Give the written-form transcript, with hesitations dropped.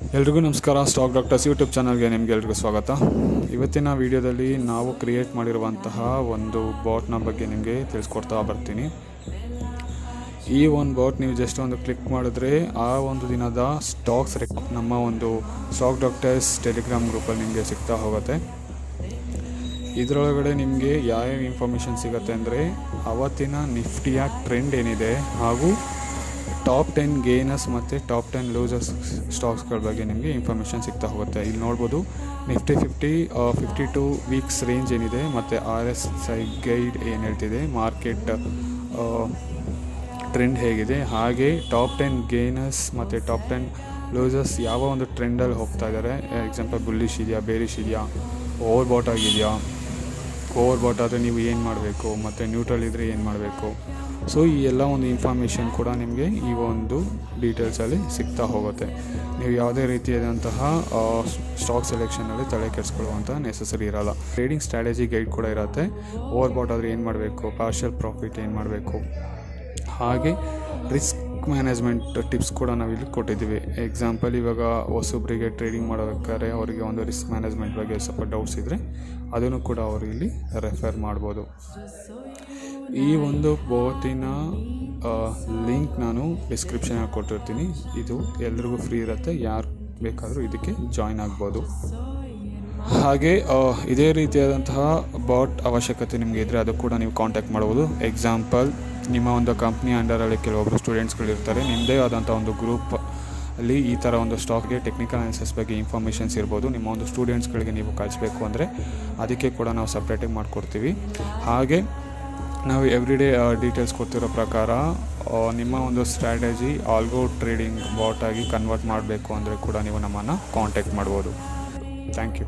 ಎಲ್ರಿಗೂ ನಮಸ್ಕಾರ. Stock doctors YouTube ಚಾನಲ್ಗೆ ನಿಮಗೆಲ್ರಿಗೂ ಸ್ವಾಗತ. ಇವತ್ತಿನ ವಿಡಿಯೋದಲ್ಲಿ ನಾವು ಕ್ರಿಯೇಟ್ ಮಾಡಿರುವಂತಹ ಒಂದು ಬಾಟ್ನ ಬಗ್ಗೆ ನಿಮಗೆ ತಿಳಿಸ್ಕೊಡ್ತಾ ಬರ್ತೀನಿ. ಈ ಒಂದು ಬಾಟ್ ನೀವು ಜಸ್ಟ್ ಒಂದು ಕ್ಲಿಕ್ ಮಾಡಿದ್ರೆ ಆ ಒಂದು ದಿನದ ಸ್ಟಾಕ್ಸ್ ನಮ್ಮ ಒಂದು ಸ್ಟಾಕ್ ಡಾಕ್ಟರ್ಸ್ ಟೆಲಿಗ್ರಾಮ್ ಗ್ರೂಪಲ್ಲಿ ನಿಮಗೆ ಸಿಗ್ತಾ ಹೋಗುತ್ತೆ. ಇದರೊಳಗಡೆ ನಿಮಗೆ ಯಾವ್ಯಾವ ಇನ್ಫಾರ್ಮೇಷನ್ ಸಿಗುತ್ತೆ ಅಂದರೆ ಅವತ್ತಿನ ನಿಫ್ಟಿಯ ಟ್ರೆಂಡ್ ಏನಿದೆ ಹಾಗೂ ಟಾಪ್ 10 ಗೇನರ್ಸ್ ಮತ್ತು ಟಾಪ್ 10 ಲೂಸರ್ಸ್ ಸ್ಟಾಕ್ಸ್ಗಳ ಬಗ್ಗೆ ನಿಮಗೆ ಇನ್ಫಾರ್ಮೇಷನ್ ಸಿಗ್ತಾ ಹೋಗುತ್ತೆ. ಇಲ್ಲಿ ನೋಡ್ಬೋದು ನಿಫ್ಟಿ 52 ವೀಕ್ಸ್ ರೇಂಜ್ ಏನಿದೆ ಮತ್ತು RSI ಗೈಡ್ ಏನು ಹೇಳ್ತಿದೆ, ಮಾರ್ಕೆಟ್ ಟ್ರೆಂಡ್ ಹೇಗಿದೆ, ಹಾಗೆ ಟಾಪ್ 10 ಗೇನರ್ಸ್ ಮತ್ತು ಟಾಪ್ 10 ಲೂಸರ್ಸ್ ಯಾವ ಒಂದು ಟ್ರೆಂಡಲ್ಲಿ ಹೋಗ್ತಾ ಇದ್ದಾರೆ. ಎಕ್ಸಾಂಪಲ್ ಬುಲ್ಲಿಶ್ ಇದೆಯಾ, ಬೇರಿಶ್ ಇದೆಯಾ, ಓವರ್ ಬಾಟ್ ಆಗಿದೆಯಾ, ಓವರ್ ಬಾಟ್ ಆದರೆ ನೀವು ಏನು ಮಾಡಬೇಕು, ಮತ್ತು ನ್ಯೂಟ್ರಲ್ ಇದ್ದರೆ ಏನು ಮಾಡಬೇಕು. ಸೊ ಈ ಎಲ್ಲ ಒಂದು ಇನ್ಫಾರ್ಮೇಷನ್ ಕೂಡ ನಿಮಗೆ ಈ ಒಂದು ಡೀಟೇಲ್ಸಲ್ಲಿ ಸಿಗ್ತಾ ಹೋಗುತ್ತೆ. ನೀವು ಯಾವುದೇ ರೀತಿಯಾದಂತಹ ಸ್ಟಾಕ್ ಸೆಲೆಕ್ಷನಲ್ಲಿ ತಲೆ ಕೆಡಿಸ್ಕೊಳ್ಳುವಂಥ ನೆಸಸರಿ ಇರೋಲ್ಲ. ಟ್ರೇಡಿಂಗ್ ಸ್ಟ್ರಾಟಜಿ ಗೈಡ್ ಕೂಡ ಇರುತ್ತೆ. ಓವರ್ ಬಾಟ್ ಆದರೆ ಏನು ಮಾಡಬೇಕು, ಪಾರ್ಷಿಯಲ್ ಪ್ರಾಫಿಟ್ ಏನು ಮಾಡಬೇಕು, ಹಾಗೆ ರಿಸ್ಕ್ ಮ್ಯಾನೇಜ್ಮೆಂಟ್ ಟಿಪ್ಸ್ ಕೂಡ ನಾವಿಲ್ಲಿ ಕೊಟ್ಟಿದ್ದೀವಿ. ಎಕ್ಸಾಂಪಲ್ ಇವಾಗ ಹೊಸೊಬ್ಬರಿಗೆ ಟ್ರೇಡಿಂಗ್ ಮಾಡಬೇಕಾದ್ರೆ ಅವರಿಗೆ ಒಂದು ರಿಸ್ಕ್ ಮ್ಯಾನೇಜ್ಮೆಂಟ್ ಬಗ್ಗೆ ಸ್ವಲ್ಪ ಡೌಟ್ಸ್ ಇದ್ದರೆ ಅದನ್ನು ಕೂಡ ಅವರು ಇಲ್ಲಿ ರೆಫರ್ ಮಾಡ್ಬೋದು. ಈ ಒಂದು ಬೋಟಿನ ಲಿಂಕ್ ನಾನು ಡಿಸ್ಕ್ರಿಪ್ಷನಲ್ಲಿ ಕೊಟ್ಟಿರ್ತೀನಿ. ಇದು ಎಲ್ರಿಗೂ ಫ್ರೀ ಇರುತ್ತೆ, ಯಾರು ಬೇಕಾದರೂ ಇದಕ್ಕೆ ಜಾಯ್ನ್ ಆಗ್ಬೋದು. ಹಾಗೆ ಇದೇ ರೀತಿಯಾದಂತಹ ಬಾಟ್ ಅವಶ್ಯಕತೆ ನಿಮಗೆ ಇದ್ದರೆ ಅದು ಕೂಡ ನೀವು ಕಾಂಟ್ಯಾಕ್ಟ್ ಮಾಡ್ಬೋದು. ಎಕ್ಸಾಂಪಲ್ ನಿಮ್ಮ ಒಂದು ಕಂಪ್ನಿ ಅಂಡರಲ್ಲಿ ಕೆಲವೊಬ್ಬರು ಸ್ಟೂಡೆಂಟ್ಸ್ಗಳಿರ್ತಾರೆ, ನಿಮ್ಮದೇ ಆದಂಥ ಒಂದು ಗ್ರೂಪ್ ಅಲ್ಲಿ ಈ ಥರ ಒಂದು ಸ್ಟಾಕ್ಗೆ ಟೆಕ್ನಿಕಲ್ ಅನಾಲಿಸಿಸ್ ಬಗ್ಗೆ ಇನ್ಫಾರ್ಮೇಷನ್ಸ್ ಇರ್ಬೋದು. ನಿಮ್ಮ ಒಂದು ಸ್ಟೂಡೆಂಟ್ಸ್ಗಳಿಗೆ ನೀವು ಕಳಿಸ್ಬೇಕು ಅಂದರೆ ಅದಕ್ಕೆ ಕೂಡ ನಾವು ಸಪ್ರೇಟಾಗಿ ಮಾಡಿಕೊಡ್ತೀವಿ. ಹಾಗೆ ನಾವು ಎವ್ರಿಡೇ ಡೀಟೇಲ್ಸ್ ಕೊಡ್ತಿರೋ ಪ್ರಕಾರ ನಿಮ್ಮ ಒಂದು ಸ್ಟ್ರಾಟಜಿ ಆಲ್ಗೋ ಟ್ರೇಡಿಂಗ್ ಬಾಟ್ ಆಗಿ ಕನ್ವರ್ಟ್ ಮಾಡಬೇಕು ಅಂದರೆ ಕೂಡ ನೀವು ನಮ್ಮನ್ನು ಕಾಂಟ್ಯಾಕ್ಟ್ ಮಾಡ್ಬೋದು. Thank you.